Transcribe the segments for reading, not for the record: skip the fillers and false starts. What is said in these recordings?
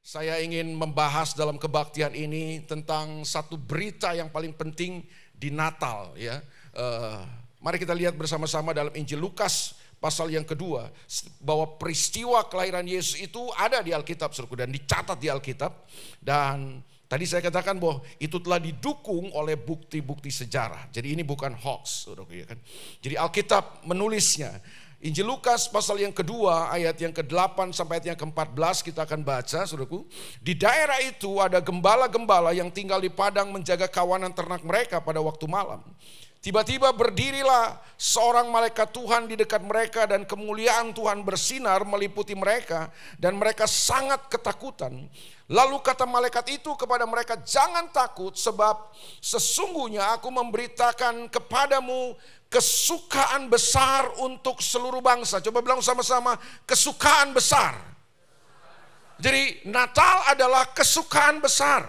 Saya ingin membahas dalam kebaktian ini tentang satu berita yang paling penting di Natal, ya. Mari kita lihat bersama-sama dalam Injil Lukas pasal yang kedua, bahwa peristiwa kelahiran Yesus itu ada di Alkitab, saudaraku, dan dicatat di Alkitab. Dan tadi saya katakan bahwa itu telah didukung oleh bukti-bukti sejarah. Jadi ini bukan hoax, saudaraku, ya kan. Jadi Alkitab menulisnya. Injil Lukas pasal yang kedua ayat yang ke-8 sampai ayat yang ke-14 kita akan baca, saudaraku. Di daerah itu ada gembala-gembala yang tinggal di padang menjaga kawanan ternak mereka pada waktu malam. Tiba-tiba berdirilah seorang malaikat Tuhan di dekat mereka dan kemuliaan Tuhan bersinar meliputi mereka dan mereka sangat ketakutan. Lalu kata malaikat itu kepada mereka, "Jangan takut, sebab sesungguhnya aku memberitakan kepadamu kesukaan besar untuk seluruh bangsa." Coba bilang sama-sama, kesukaan besar. Jadi Natal adalah kesukaan besar.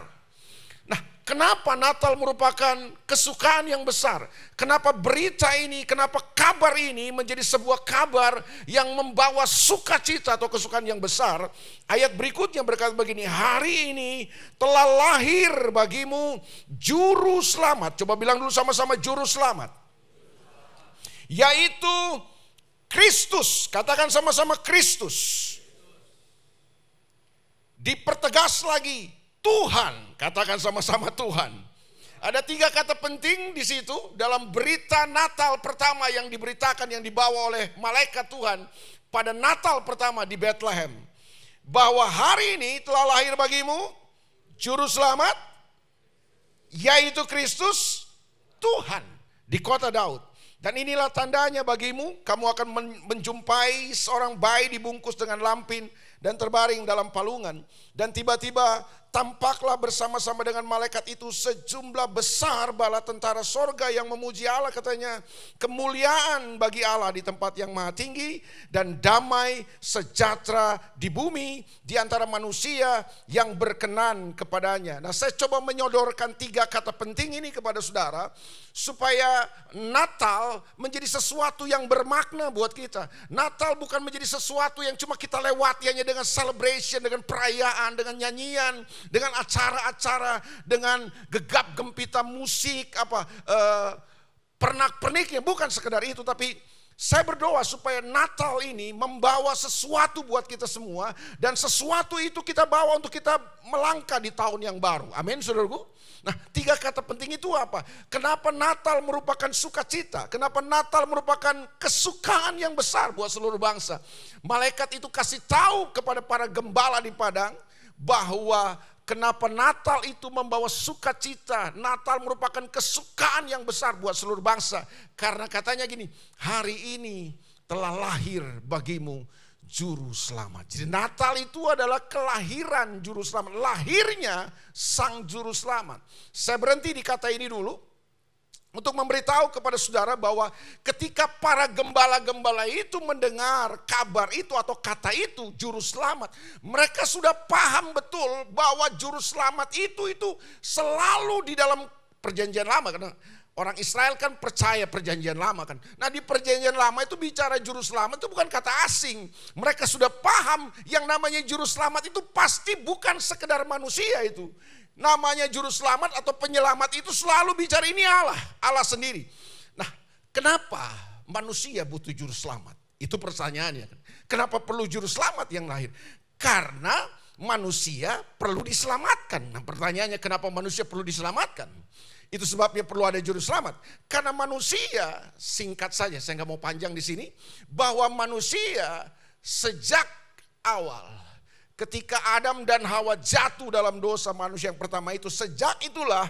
Nah, kenapa Natal merupakan kesukaan yang besar? Kenapa berita ini, kenapa kabar ini menjadi sebuah kabar yang membawa sukacita atau kesukaan yang besar? Ayat berikutnya berkata begini, "Hari ini telah lahir bagimu juru selamat." Coba bilang dulu sama-sama, juru selamat. Yaitu Kristus. Katakan sama-sama, Kristus. Dipertegas lagi, Tuhan. Katakan sama-sama, Tuhan. Ada 3 kata penting di situ dalam berita Natal pertama yang diberitakan, yang dibawa oleh malaikat Tuhan pada Natal pertama di Bethlehem. Bahwa hari ini telah lahir bagimu juru selamat, yaitu Kristus, Tuhan, di kota Daud. Dan inilah tandanya bagimu, kamu akan menjumpai seorang bayi dibungkus dengan lampin dan terbaring dalam palungan. Dan tiba-tiba tampaklah bersama-sama dengan malaikat itu sejumlah besar bala tentara sorga yang memuji Allah, katanya, "Kemuliaan bagi Allah di tempat yang maha tinggi dan damai sejahtera di bumi di antara manusia yang berkenan kepadanya." Nah, saya coba menyodorkan 3 kata penting ini kepada saudara supaya Natal menjadi sesuatu yang bermakna buat kita. Natal bukan menjadi sesuatu yang cuma kita lewati hanya dengan celebration, dengan perayaan, dengan nyanyian, dengan acara-acara, dengan gegap gempita musik, pernak-perniknya, bukan sekedar itu. Tapi saya berdoa supaya Natal ini membawa sesuatu buat kita semua, dan sesuatu itu kita bawa untuk kita melangkah di tahun yang baru. Amin, saudaraku. Nah, 3 kata penting itu apa? Kenapa Natal merupakan sukacita? Kenapa Natal merupakan kesukaan yang besar buat seluruh bangsa? Malaikat itu kasih tahu kepada para gembala di padang bahwa kenapa Natal itu membawa sukacita. Natal merupakan kesukaan yang besar buat seluruh bangsa. Karena katanya gini, "Hari ini telah lahir bagimu juru selamat." Jadi Natal itu adalah kelahiran juru selamat. Lahirnya sang juru selamat. Saya berhenti di kata ini dulu untuk memberitahu kepada saudara bahwa ketika para gembala-gembala itu mendengar kabar itu atau kata itu, juru selamat, mereka sudah paham betul bahwa juru selamat itu selalu di dalam perjanjian lama. Karena orang Israel kan percaya perjanjian lama kan. Nah, di perjanjian lama itu bicara juru selamat itu bukan kata asing. Mereka sudah paham yang namanya juru selamat itu pasti bukan sekedar manusia itu. Namanya juru selamat atau penyelamat itu selalu bicara ini Allah sendiri. Nah, kenapa manusia butuh juru selamat? Itu pertanyaannya. Kenapa perlu juru selamat yang lahir? Karena manusia perlu diselamatkan. Nah, pertanyaannya, kenapa manusia perlu diselamatkan? Itu sebabnya perlu ada juru selamat. Karena manusia, singkat saja, saya nggak mau panjang di sini, bahwa manusia sejak awal, ketika Adam dan Hawa jatuh dalam dosa manusia yang pertama itu, sejak itulah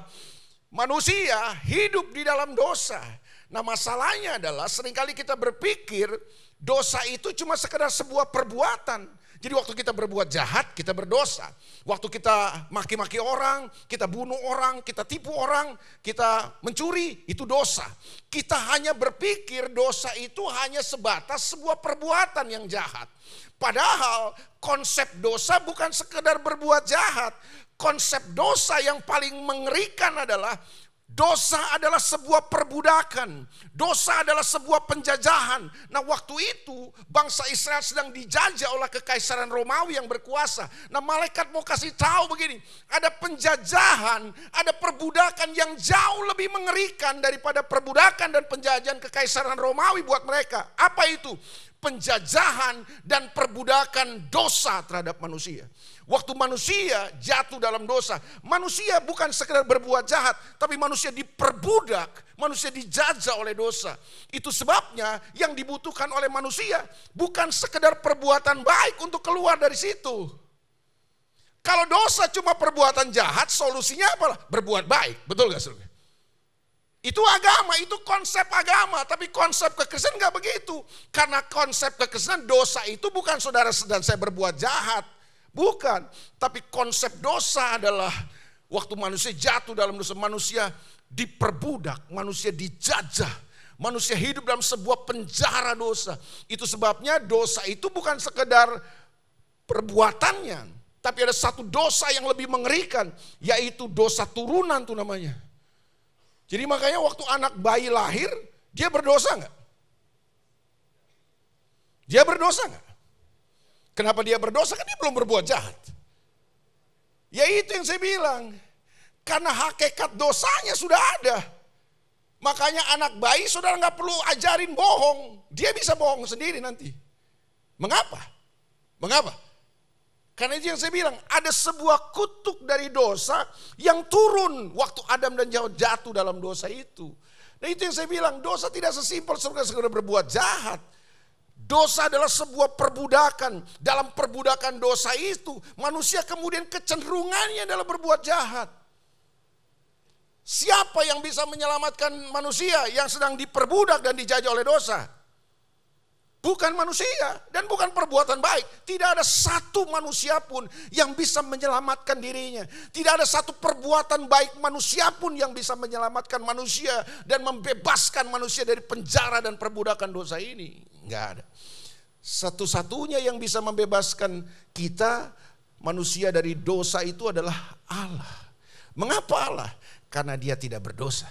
manusia hidup di dalam dosa. Nah, masalahnya adalah seringkali kita berpikir dosa itu cuma sekedar sebuah perbuatan. Jadi waktu kita berbuat jahat, kita berdosa. Waktu kita maki-maki orang, kita bunuh orang, kita tipu orang, kita mencuri, itu dosa. Kita hanya berpikir dosa itu hanya sebatas sebuah perbuatan yang jahat. Padahal konsep dosa bukan sekedar berbuat jahat. Konsep dosa yang paling mengerikan adalah Dosa adalah sebuah perbudakan. Dosa adalah sebuah penjajahan. Nah, waktu itu bangsa Israel sedang dijajah oleh kekaisaran Romawi yang berkuasa. Nah, malaikat mau kasih tahu begini, ada penjajahan, ada perbudakan yang jauh lebih mengerikan daripada perbudakan dan penjajahan kekaisaran Romawi buat mereka. Apa itu? Penjajahan dan perbudakan dosa terhadap manusia. Waktu manusia jatuh dalam dosa, manusia bukan sekedar berbuat jahat, tapi manusia diperbudak, manusia dijajah oleh dosa. Itu sebabnya yang dibutuhkan oleh manusia bukan sekedar perbuatan baik untuk keluar dari situ. Kalau dosa cuma perbuatan jahat, solusinya apalah? Berbuat baik, betul gak saudara? Itu agama, itu konsep agama, tapi konsep kekristenan gak begitu. Karena konsep kekristenan dosa itu bukan saudara dan saya berbuat jahat. Bukan, tapi konsep dosa adalah waktu manusia jatuh dalam dosa, manusia diperbudak, manusia dijajah, manusia hidup dalam sebuah penjara dosa. Itu sebabnya dosa itu bukan sekedar perbuatannya, tapi ada satu dosa yang lebih mengerikan, yaitu dosa turunan tuh namanya. Jadi makanya waktu anak bayi lahir, dia berdosa enggak? Dia berdosa enggak? Kenapa dia berdosa? Kan dia belum berbuat jahat. Ya itu yang saya bilang. Karena hakikat dosanya sudah ada. Makanya anak bayi saudara gak perlu ajarin bohong. Dia bisa bohong sendiri nanti. Mengapa? Mengapa? Karena itu yang saya bilang. Ada sebuah kutuk dari dosa yang turun waktu Adam dan Hawa jatuh dalam dosa itu. Nah itu yang saya bilang. Dosa tidak sesimpel sekedar berbuat jahat. Dosa adalah sebuah perbudakan. Dalam perbudakan dosa itu, manusia kemudian kecenderungannya adalah berbuat jahat. Siapa yang bisa menyelamatkan manusia yang sedang diperbudak dan dijajah oleh dosa? Bukan manusia dan bukan perbuatan baik. Tidak ada satu manusia pun yang bisa menyelamatkan dirinya. Tidak ada satu perbuatan baik manusia pun yang bisa menyelamatkan manusia dan membebaskan manusia dari penjara dan perbudakan dosa ini. Enggak ada. Satu-satunya yang bisa membebaskan kita manusia dari dosa itu adalah Allah. Mengapa Allah? Karena dia tidak berdosa.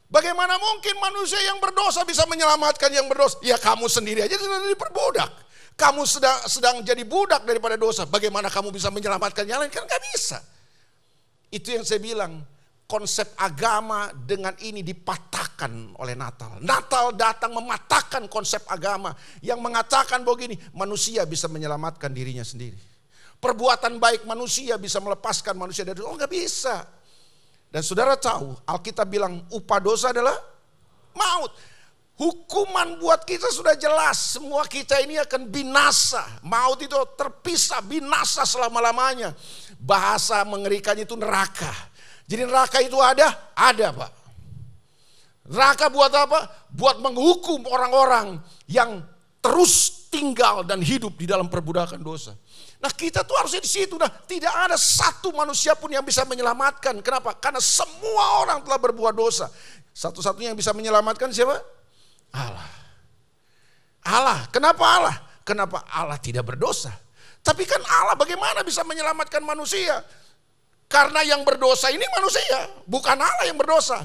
Bagaimana mungkin manusia yang berdosa bisa menyelamatkan yang berdosa? Ya kamu sendiri aja sudah diperbudak. Kamu sedang jadi budak daripada dosa. Bagaimana kamu bisa menyelamatkan yang lain? Kan gak bisa. Itu yang saya bilang. Konsep agama dengan ini dipatahkan oleh Natal. Natal datang mematahkan konsep agama yang mengatakan begini, manusia bisa menyelamatkan dirinya sendiri. Perbuatan baik manusia bisa melepaskan manusia dari dosa. Oh, enggak bisa. Dan saudara tahu, Alkitab bilang upah dosa adalah maut. Hukuman buat kita sudah jelas, semua kita ini akan binasa. Maut itu terpisah, binasa selama-lamanya. Bahasa mengerikannya itu neraka. Jadi neraka itu ada Pak. Neraka buat apa? Buat menghukum orang-orang yang terus tinggal dan hidup di dalam perbudakan dosa. Nah kita tuh harusnya di situ. Nah, tidak ada satu manusia pun yang bisa menyelamatkan. Kenapa? Karena semua orang telah berbuat dosa. Satu-satunya yang bisa menyelamatkan siapa? Allah. Allah. Kenapa Allah? Kenapa Allah tidak berdosa? Tapi kan Allah bagaimana bisa menyelamatkan manusia? Karena yang berdosa ini manusia, bukan Allah yang berdosa.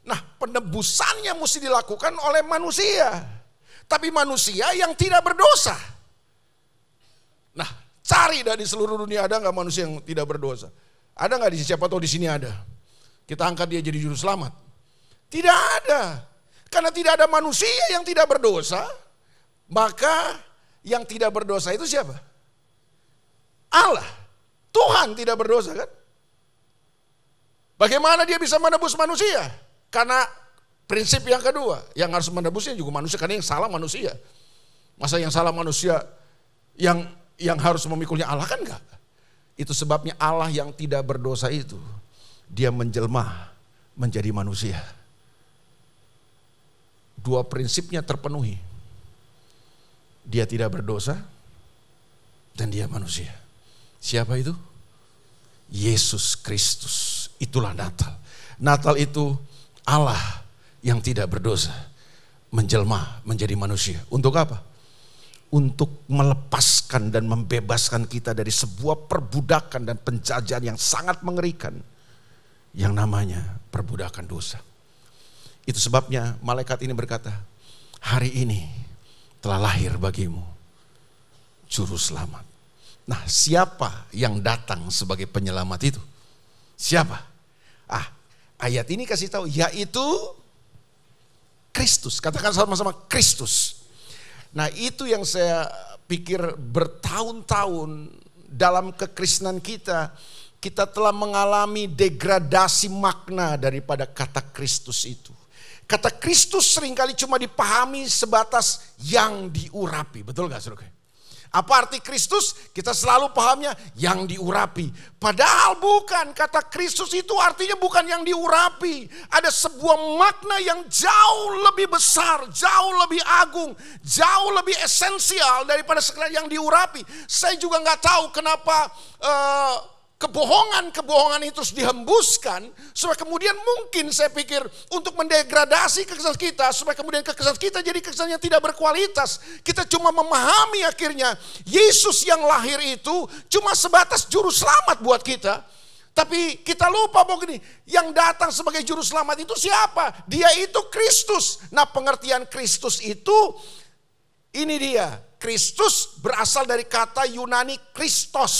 Nah, penebusannya mesti dilakukan oleh manusia. Tapi manusia yang tidak berdosa. Nah, cari dari seluruh dunia ada nggak manusia yang tidak berdosa? Ada nggak di siapa tahu di sini ada? Kita angkat dia jadi juru selamat. Tidak ada. Karena tidak ada manusia yang tidak berdosa, maka yang tidak berdosa itu siapa? Allah. Tuhan tidak berdosa kan? Bagaimana dia bisa menebus manusia? Karena prinsip yang kedua, yang harus menebusnya juga manusia, karena yang salah manusia. Masa yang salah manusia yang harus memikulnya Allah kan enggak? Itu sebabnya Allah yang tidak berdosa itu, dia menjelma menjadi manusia. Dua prinsipnya terpenuhi. Dia tidak berdosa dan dia manusia. Siapa itu? Yesus Kristus. Itulah Natal. Natal itu Allah yang tidak berdosa menjelma menjadi manusia. Untuk apa? Untuk melepaskan dan membebaskan kita dari sebuah perbudakan dan penjajahan yang sangat mengerikan. yang namanya perbudakan dosa. Itu sebabnya malaikat ini berkata, hari ini telah lahir bagimu juru selamat. Nah, siapa yang datang sebagai penyelamat itu? Siapa? Ayat ini kasih tahu, yaitu Kristus. Katakan sama-sama, Kristus. Nah, itu yang saya pikir bertahun-tahun dalam kekristenan kita telah mengalami degradasi makna daripada kata Kristus itu. Kata Kristus seringkali cuma dipahami sebatas yang diurapi. Betul gak saudara? Apa arti Kristus? Kita selalu pahamnya yang diurapi. Padahal bukan, kata Kristus itu artinya bukan yang diurapi. Ada sebuah makna yang jauh lebih besar, jauh lebih agung, jauh lebih esensial daripada sekedar yang diurapi. Saya juga gak tahu kenapa kebohongan itu terus dihembuskan, supaya kemudian mungkin saya pikir untuk mendegradasi kekesalan kita, supaya kemudian kekesalan kita jadi kekesalan yang tidak berkualitas. Kita cuma memahami akhirnya Yesus yang lahir itu cuma sebatas juru selamat buat kita. Tapi kita lupa bahwa gini, yang datang sebagai juru selamat itu siapa? Dia itu Kristus. Nah, pengertian Kristus itu, ini dia. Kristus berasal dari kata Yunani Kristos.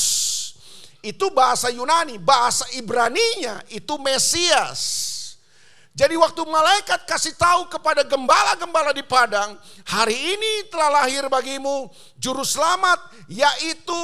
Itu bahasa Yunani, bahasa Ibraninya itu Mesias. Jadi waktu malaikat kasih tahu kepada gembala-gembala di padang, hari ini telah lahir bagimu juru selamat, yaitu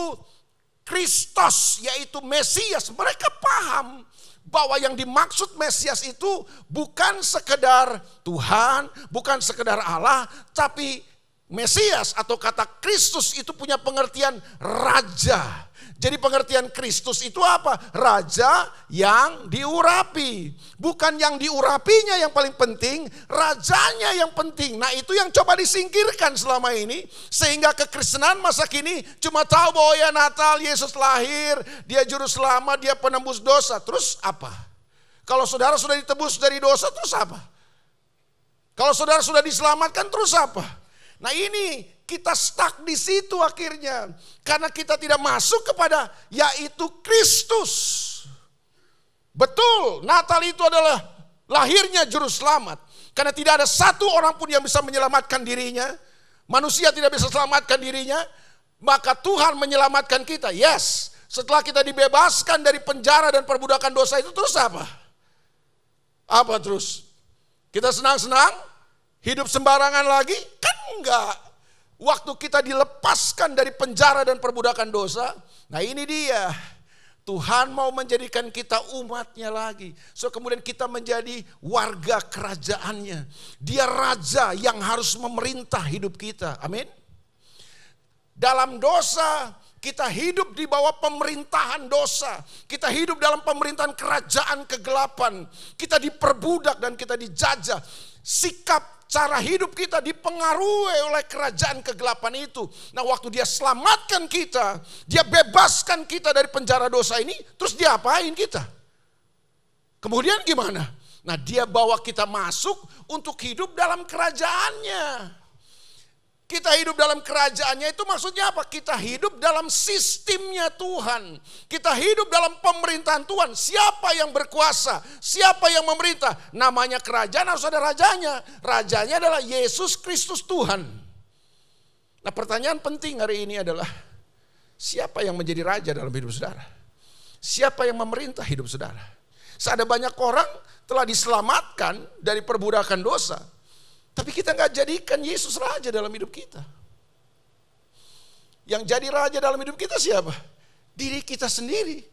Kristus, yaitu Mesias. Mereka paham bahwa yang dimaksud Mesias itu bukan sekedar Tuhan, bukan sekedar Allah, tapi Mesias atau kata Kristus itu punya pengertian raja. Jadi pengertian Kristus itu apa? Raja yang diurapi. Bukan yang diurapinya yang paling penting, rajanya yang penting. Nah, itu yang coba disingkirkan selama ini. Sehingga kekristenan masa kini cuma tahu bahwa ya Natal, Yesus lahir, dia juru selamat, dia penembus dosa. Terus apa? Kalau saudara sudah ditebus dari dosa, terus apa? Kalau saudara sudah diselamatkan, terus apa? Nah, ini kita stuck di situ akhirnya. Karena kita tidak masuk kepada yaitu Kristus. Betul, Natal itu adalah lahirnya juru selamat. Karena tidak ada satu orang pun yang bisa menyelamatkan dirinya. Manusia tidak bisa selamatkan dirinya. Maka Tuhan menyelamatkan kita. Yes, setelah kita dibebaskan dari penjara dan perbudakan dosa itu, terus apa? Apa terus? Kita senang-senang? Hidup sembarangan lagi? Kan enggak. Waktu kita dilepaskan dari penjara dan perbudakan dosa, nah ini dia. Tuhan mau menjadikan kita umatnya lagi. So kemudian kita menjadi warga kerajaannya. Dia raja yang harus memerintah hidup kita. Amin. Dalam dosa, kita hidup di bawah pemerintahan dosa. Kita hidup dalam pemerintahan kerajaan kegelapan. Kita diperbudak dan kita dijajah. Sikap cara hidup kita dipengaruhi oleh kerajaan kegelapan itu. Nah, waktu dia selamatkan kita, dia bebaskan kita dari penjara dosa ini, terus dia apain kita? Kemudian gimana? Nah, dia bawa kita masuk untuk hidup dalam kerajaannya. Kita hidup dalam kerajaannya itu maksudnya apa? Kita hidup dalam sistemnya Tuhan. Kita hidup dalam pemerintahan Tuhan. Siapa yang berkuasa? Siapa yang memerintah? Namanya kerajaan harus ada rajanya. Rajanya adalah Yesus Kristus Tuhan. Nah, pertanyaan penting hari ini adalah, siapa yang menjadi raja dalam hidup saudara? Siapa yang memerintah hidup saudara? Ada banyak orang telah diselamatkan dari perbudakan dosa. Tapi kita gak jadikan Yesus raja dalam hidup kita. Yang jadi raja dalam hidup kita siapa? Diri kita sendiri.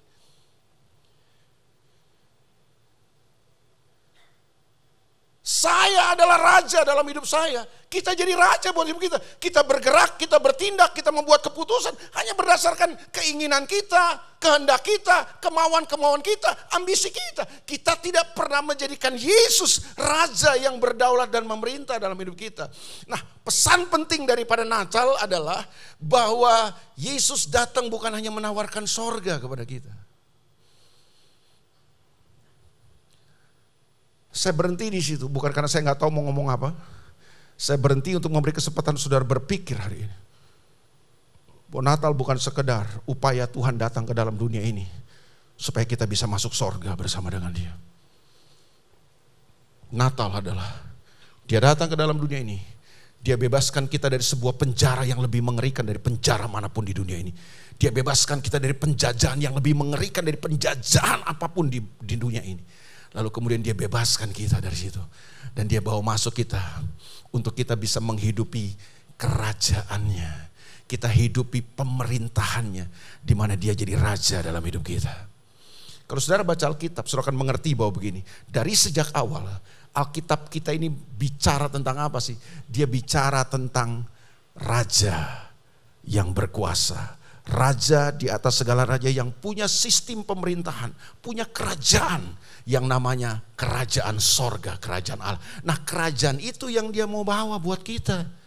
Saya adalah raja dalam hidup saya. Kita jadi raja buat hidup kita. Kita bergerak, kita bertindak, kita membuat keputusan. Hanya berdasarkan keinginan kita, kehendak kita, kemauan-kemauan kita, ambisi kita. Kita tidak pernah menjadikan Yesus raja yang berdaulat dan memerintah dalam hidup kita. Nah, pesan penting daripada Natal adalah bahwa Yesus datang bukan hanya menawarkan sorga kepada kita. Saya berhenti di situ, bukan karena saya nggak tahu mau ngomong apa. Saya berhenti untuk memberi kesempatan saudara berpikir hari ini. Bahwa Natal bukan sekedar upaya Tuhan datang ke dalam dunia ini supaya kita bisa masuk sorga bersama dengan Dia. Natal adalah dia datang ke dalam dunia ini. Dia bebaskan kita dari sebuah penjara yang lebih mengerikan dari penjara manapun di dunia ini. Dia bebaskan kita dari penjajahan yang lebih mengerikan dari penjajahan apapun di dunia ini. Lalu kemudian dia bebaskan kita dari situ. Dan dia bawa masuk kita untuk kita bisa menghidupi kerajaannya. Kita hidupi pemerintahannya, di mana dia jadi raja dalam hidup kita. Kalau saudara baca Alkitab, saudara akan mengerti bahwa begini. Dari sejak awal, Alkitab kita ini bicara tentang apa sih? Dia bicara tentang raja yang berkuasa. Raja di atas segala raja yang punya sistem pemerintahan, punya kerajaan yang namanya kerajaan sorga, kerajaan Allah. Nah, kerajaan itu yang dia mau bawa buat kita.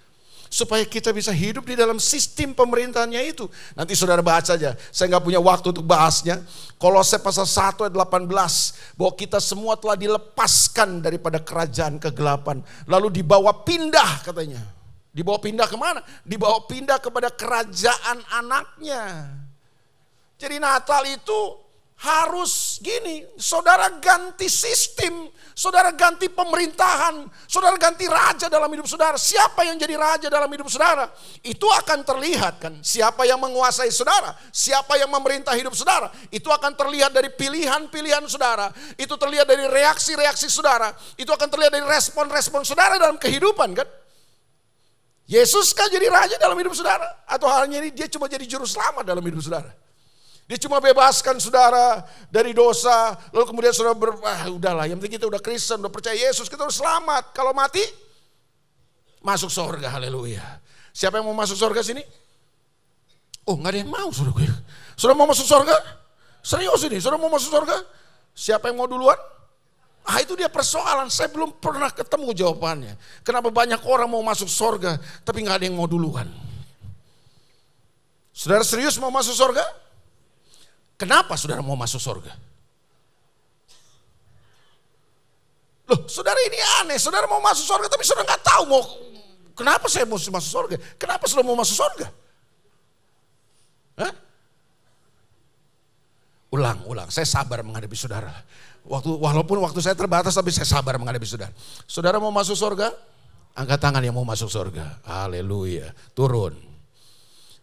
Supaya kita bisa hidup di dalam sistem pemerintahannya itu. Nanti saudara baca aja, saya gak punya waktu untuk bahasnya. Kolose pasal 1 ayat 18, bahwa kita semua telah dilepaskan daripada kerajaan kegelapan. Lalu dibawa pindah katanya. Dibawa pindah kemana? Dibawa pindah kepada kerajaan anaknya. Jadi Natal itu harus gini, saudara ganti sistem, saudara ganti pemerintahan, saudara ganti raja dalam hidup saudara. Siapa yang jadi raja dalam hidup saudara? Itu akan terlihat kan, siapa yang menguasai saudara, siapa yang memerintah hidup saudara. Itu akan terlihat dari pilihan-pilihan saudara, itu terlihat dari reaksi-reaksi saudara, itu akan terlihat dari respon-respon saudara dalam kehidupan kan. Yesus kan jadi raja dalam hidup saudara? Atau halnya ini dia cuma jadi juru selamat dalam hidup saudara? Dia cuma bebaskan saudara dari dosa, lalu kemudian saudara udahlah, yang penting kita udah Kristen, udah percaya Yesus, kita udah selamat. Kalau mati, masuk surga, haleluya. Siapa yang mau masuk surga sini? Oh, nggak ada yang mau, saudara gue. Saudara mau masuk surga? Serius ini, saudara mau masuk surga? Siapa yang mau duluan? Itu dia persoalan, saya belum pernah ketemu jawabannya. Kenapa banyak orang mau masuk surga, tapi nggak ada yang mau duluan? Saudara serius mau masuk surga? Kenapa saudara mau masuk surga? Loh, saudara ini aneh, saudara mau masuk surga tapi saudara nggak tahu mau kenapa saya mau masuk surga? Kenapa saudara mau masuk surga? Hah? Ulang, saya sabar menghadapi saudara. Walaupun waktu saya terbatas tapi saya sabar menghadapi saudara. Saudara mau masuk surga? Angkat tangan yang mau masuk surga. Haleluya. Turun.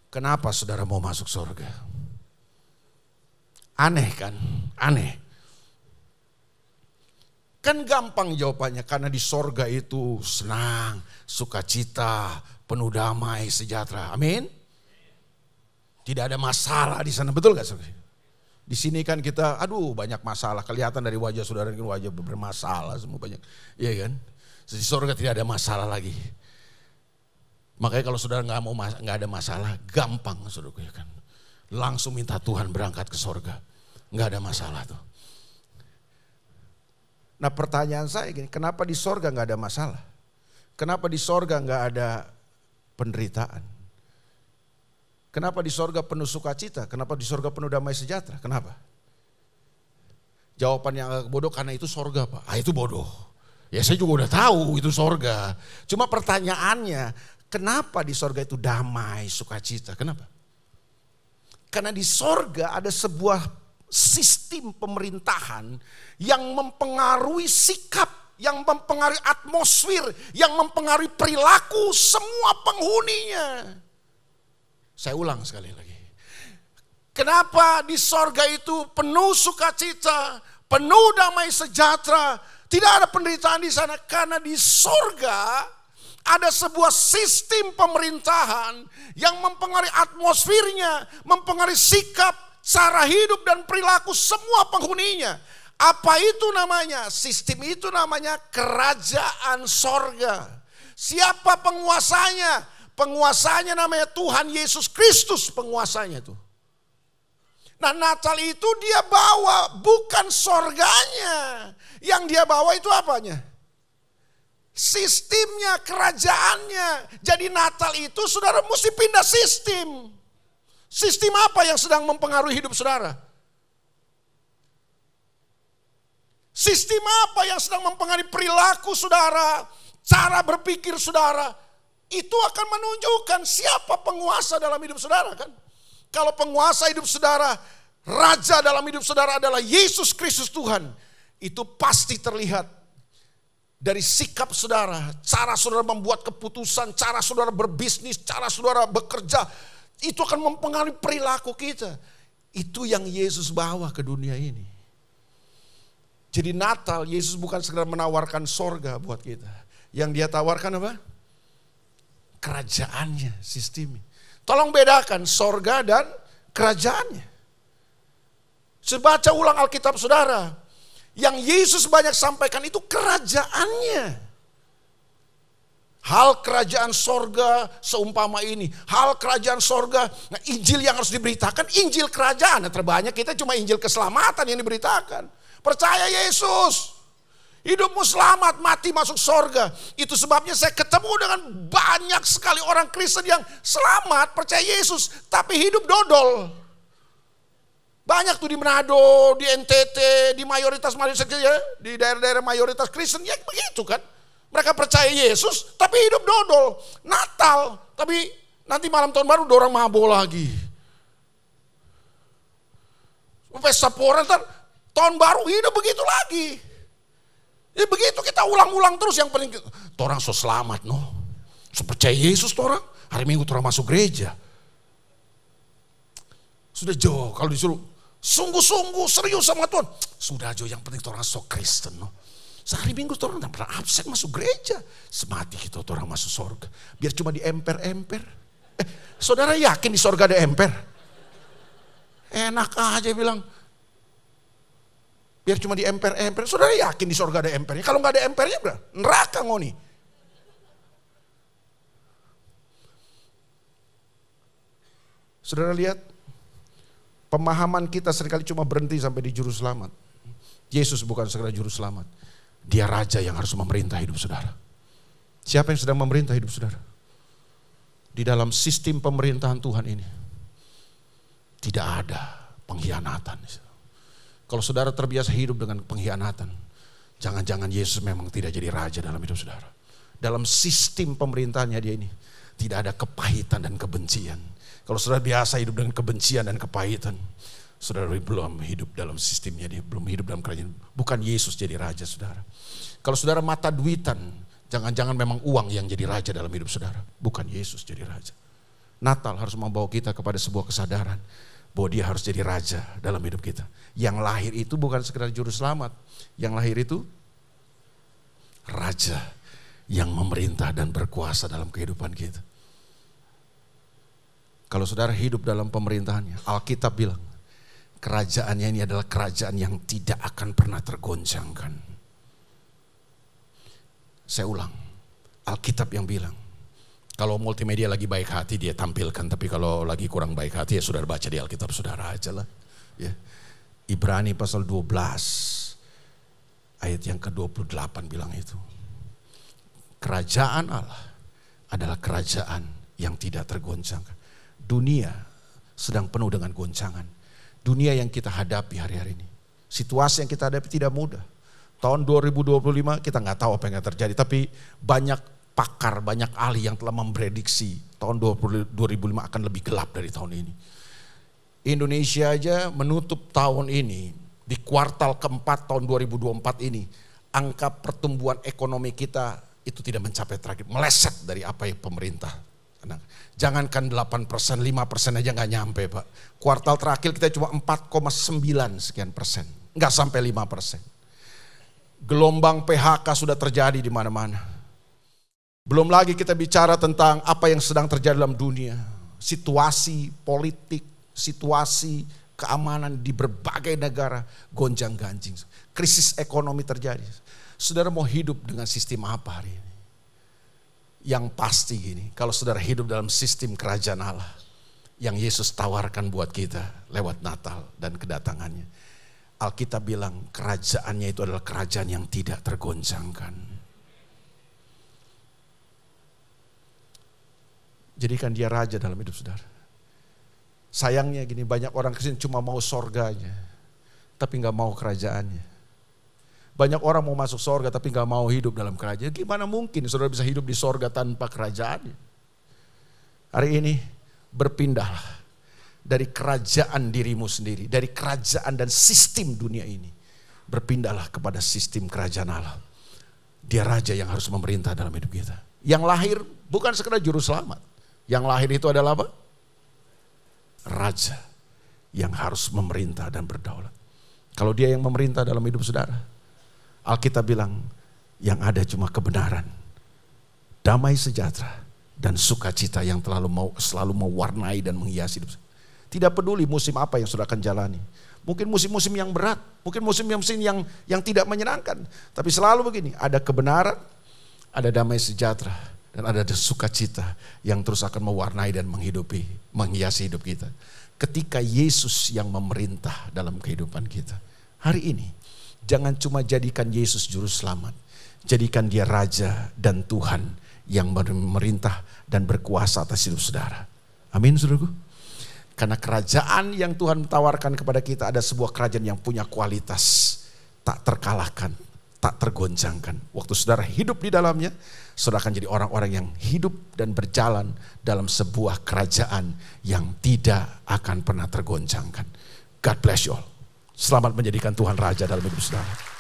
Kenapa saudara mau masuk surga? Aneh kan? Aneh. Kan gampang jawabannya, karena di sorga itu senang, sukacita, penuh damai, sejahtera. Amin. Tidak ada masalah di sana, betul gak? Di sini kan kita, banyak masalah. Kelihatan dari wajah saudara, kan wajah bermasalah semua banyak. Iya kan? Di sorga tidak ada masalah lagi. Makanya kalau saudara nggak ada masalah, gampang saudara kan. Langsung minta Tuhan berangkat ke sorga. Nggak ada masalah tuh. Nah pertanyaan saya gini, kenapa di sorga nggak ada masalah? Kenapa di sorga nggak ada penderitaan? Kenapa di sorga penuh sukacita? Kenapa di sorga penuh damai sejahtera? Kenapa? Jawaban yang agak bodoh, karena itu sorga Pak. Itu bodoh. Ya saya juga udah tahu itu sorga. Cuma pertanyaannya, kenapa di sorga itu damai, sukacita? Kenapa? Karena di sorga ada sebuah sistem pemerintahan yang mempengaruhi sikap, yang mempengaruhi atmosfer, yang mempengaruhi perilaku semua penghuninya. Saya ulang sekali lagi. Kenapa di sorga itu penuh sukacita, penuh damai sejahtera, tidak ada penderitaan di sana? Karena di sorga ada sebuah sistem pemerintahan yang mempengaruhi atmosfernya, mempengaruhi sikap, cara hidup dan perilaku semua penghuninya. Apa itu namanya? Sistem itu namanya kerajaan sorga. Siapa penguasanya? Penguasanya namanya Tuhan Yesus Kristus, penguasanya itu. Nah Natal itu dia bawa bukan sorganya. Yang dia bawa itu apanya? Sistemnya, kerajaannya. Jadi Natal itu saudara mesti pindah sistem. Sistem apa yang sedang mempengaruhi hidup saudara? Sistem apa yang sedang mempengaruhi perilaku saudara, cara berpikir saudara? Itu akan menunjukkan siapa penguasa dalam hidup saudara kan? Kalau penguasa hidup saudara, raja dalam hidup saudara adalah Yesus Kristus Tuhan, itu pasti terlihat Dari sikap saudara, cara saudara membuat keputusan, cara saudara berbisnis, cara saudara bekerja, itu akan mempengaruhi perilaku kita. Itu yang Yesus bawa ke dunia ini. Jadi Natal, Yesus bukan sekedar menawarkan sorga buat kita. Yang dia tawarkan apa? Kerajaannya, sistemnya. Tolong bedakan sorga dan kerajaannya. Baca ulang Alkitab saudara. Yang Yesus banyak sampaikan itu kerajaannya. Hal kerajaan sorga seumpama ini. Hal kerajaan sorga, nah Injil yang harus diberitakan, Injil kerajaan. Nah, terbanyak kita cuma Injil keselamatan yang diberitakan. Percaya Yesus. Hidupmu selamat, mati masuk sorga. Itu sebabnya saya ketemu dengan banyak sekali orang Kristen yang selamat, percaya Yesus, tapi hidup dodol. Banyak tuh di Manado, di NTT, di mayoritas ya, di daerah-daerah mayoritas Kristen, ya begitu kan. Mereka percaya Yesus, tapi hidup dodol. Natal, tapi nanti malam tahun baru dorang mabok lagi. Pesta pora, tahun baru hidup begitu lagi. Ya begitu kita ulang-ulang terus, yang penting orang so selamat no. So percaya Yesus orang, hari Minggu orang masuk gereja. Sudah jauh kalau disuruh sungguh-sungguh serius sama Tuhan. Sudah jauh, yang penting orang so Kristen no. Sehari Minggu orang tak pernah absen masuk gereja. Semati kita orang masuk sorga. Biar cuma di emper-emper. Saudara yakin di sorga ada emper? Enak aja bilang. Biar cuma di emper-emper. Saudara yakin di sorga ada empernya? Kalau nggak ada empernya berarti neraka ngoni. Saudara lihat, pemahaman kita seringkali cuma berhenti sampai di juru selamat. Yesus bukan sekedar juru selamat. Dia raja yang harus memerintah hidup saudara. Siapa yang sedang memerintah hidup saudara? Di dalam sistem pemerintahan Tuhan ini tidak ada pengkhianatan. Kalau saudara terbiasa hidup dengan pengkhianatan, jangan-jangan Yesus memang tidak jadi raja dalam hidup saudara. Dalam sistem pemerintahannya dia ini tidak ada kepahitan dan kebencian. Kalau saudara biasa hidup dengan kebencian dan kepahitan, saudara belum hidup dalam sistemnya, dia belum hidup dalam kerajaan. Bukan Yesus jadi raja saudara. Kalau saudara mata duitan, jangan-jangan memang uang yang jadi raja dalam hidup saudara. Bukan Yesus jadi raja. Natal harus membawa kita kepada sebuah kesadaran bahwa dia harus jadi raja dalam hidup kita. Yang lahir itu bukan sekedar juru selamat. Yang lahir itu raja yang memerintah dan berkuasa dalam kehidupan kita. Kalau saudara hidup dalam pemerintahannya, Alkitab bilang, kerajaannya ini adalah kerajaan yang tidak akan pernah tergoncangkan. Saya ulang, Alkitab yang bilang, kalau multimedia lagi baik hati dia tampilkan, tapi kalau lagi kurang baik hati ya saudara baca di Alkitab saudara aja lah. Ya. Ibrani pasal 12 ayat yang ke-28 bilang itu. Kerajaan Allah adalah kerajaan yang tidak tergoncangkan. Dunia sedang penuh dengan goncangan. Dunia yang kita hadapi hari-hari ini. Situasi yang kita hadapi tidak mudah. Tahun 2025 kita nggak tahu apa yang akan terjadi. Tapi banyak pakar, banyak ahli yang telah memprediksi tahun 2025 akan lebih gelap dari tahun ini. Indonesia aja menutup tahun ini, di kuartal keempat tahun 2024 ini, angka pertumbuhan ekonomi kita itu tidak mencapai target, meleset dari apa yang pemerintah. Jangankan 8%, 5% aja nggak nyampe Pak. Kuartal terakhir kita cuma 4,9 sekian persen, nggak sampai 5%. Gelombang PHK sudah terjadi di mana-mana. Belum lagi kita bicara tentang apa yang sedang terjadi dalam dunia. Situasi politik, situasi keamanan di berbagai negara gonjang-ganjing. Krisis ekonomi terjadi. Saudara mau hidup dengan sistem apa hari ini? Yang pasti gini, kalau saudara hidup dalam sistem kerajaan Allah yang Yesus tawarkan buat kita lewat Natal dan kedatangannya. Alkitab bilang kerajaannya itu adalah kerajaan yang tidak tergoncangkan. Jadikan dia raja dalam hidup saudara. Sayangnya gini, banyak orang Kristen cuma mau sorganya, tapi gak mau kerajaannya. Banyak orang mau masuk sorga tapi gak mau hidup dalam kerajaan. Gimana mungkin saudara bisa hidup di sorga tanpa kerajaannya? Hari ini berpindahlah dari kerajaan dirimu sendiri, dari kerajaan dan sistem dunia ini. Berpindahlah kepada sistem kerajaan Allah. Dia raja yang harus memerintah dalam hidup kita. Yang lahir bukan sekedar juru selamat. Yang lahir itu adalah apa? Raja yang harus memerintah dan berdaulat. Kalau dia yang memerintah dalam hidup saudara, Alkitab bilang yang ada cuma kebenaran, damai sejahtera, dan sukacita yang selalu mewarnai dan menghiasi hidup. Tidak peduli musim apa yang sudah akan jalani. Mungkin musim-musim yang berat, mungkin musim-musim yang tidak menyenangkan. Tapi selalu begini, ada kebenaran, ada damai sejahtera, dan ada sukacita yang terus akan mewarnai dan menghiasi hidup kita. Ketika Yesus yang memerintah dalam kehidupan kita. Hari ini, jangan cuma jadikan Yesus juru selamat. Jadikan dia Raja dan Tuhan yang memerintah dan berkuasa atas hidup saudara. Amin, saudaraku. Karena kerajaan yang Tuhan tawarkan kepada kita ada sebuah kerajaan yang punya kualitas, tak terkalahkan, tak tergoncangkan. Waktu saudara hidup di dalamnya, saudara akan jadi orang-orang yang hidup dan berjalan dalam sebuah kerajaan yang tidak akan pernah tergoncangkan. God bless you all. Selamat menjadikan Tuhan Raja dalam hidup saudara.